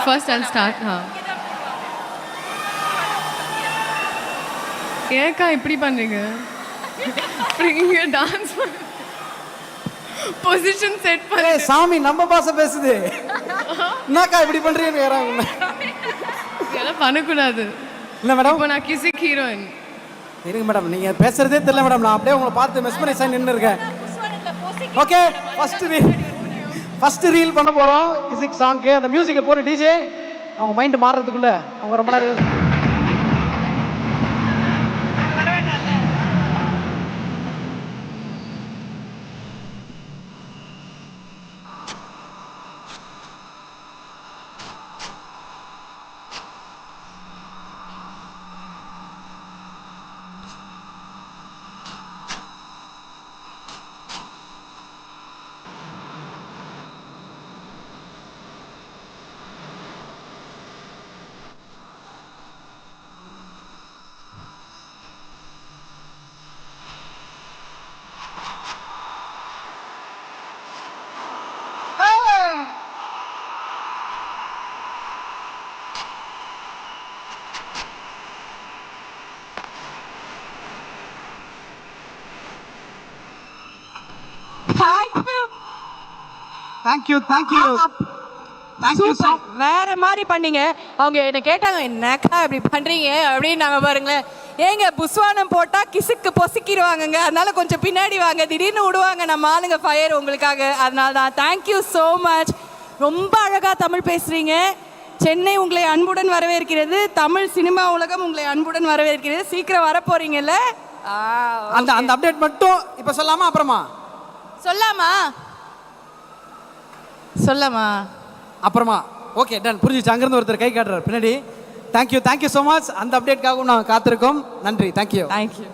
first I'll start. ஏக்கா இப்படி பண்றீங்க? நீங்க டான்ஸ் பொசிஷன் செட் பண்ணி சாமி நம்ம பாச பேசுது. என்னக்கா இப்படி பண்றீங்கன்னு கேக்குறாங்க. இதெல்லாம் பண்ணக்கூடாது. இல்ல மேடம். இப்போ நான் கிசிக் ஹீரோயின். இருங்க மேடம், நீங்க பேசுறதே தெரியல மேடம். நான் அப்படியே உங்களை பார்த்து மெஸ்மரைஸ் ஆகி நின்னு இருக்கேன். ஓகே, ஃபர்ஸ்ட் ரீல் பண்ண போறோம். கிசிக் சாங்க்கு அந்த மியூசிக்கை போற டிஜே அவங்க மைண்ட் மாறதுக்குள்ள அவங்க ரொம்ப நேரம் தேங்க்யூ. வேற மாதிரி பண்ணீங்க. அவங்க என்ன கேட்டாங்க, என்னக்கா இப்படி பண்றீங்க அப்படின்னு. நாங்க பாருங்களேன், ஏங்க புஸ்வானம் போட்டா கிசுக்கு பொசுக்கிடுவாங்கங்க, அதனால கொஞ்சம் பின்னாடி வாங்க, திடீர்னு விடுவாங்க நம்ம ஆளுங்க ஃபயர் உங்களுக்காக. அதனால தான் தேங்க்யூ ஸோ மச். ரொம்ப அழகா தமிழ் பேசுறீங்க. சென்னை உங்களை அன்புடன் வரவேற்கிறது. தமிழ் சினிமா உலகம் உங்களை அன்புடன் வரவேற்கிறது. சீக்கிரம் வர போறீங்கல்ல? அந்த அப்டேட் மட்டும் இப்ப சொல்லாமா அப்புறமா சொல்லாமா அப்புறமா? Okay, done. புரிஞ்சிச்சு. அங்கிருந்து ஒருத்தர் கை காட்டுறாரு பின்னாடி. Thank you so much. அந்த அப்டேட்காகவும் நான் காத்திருக்கோம். நன்றி. தேங்க்யூ. தேங்க்யூ.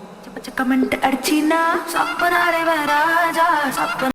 கமெண்ட் அடிச்சினா சப்பனாரே வராஜா சப்ப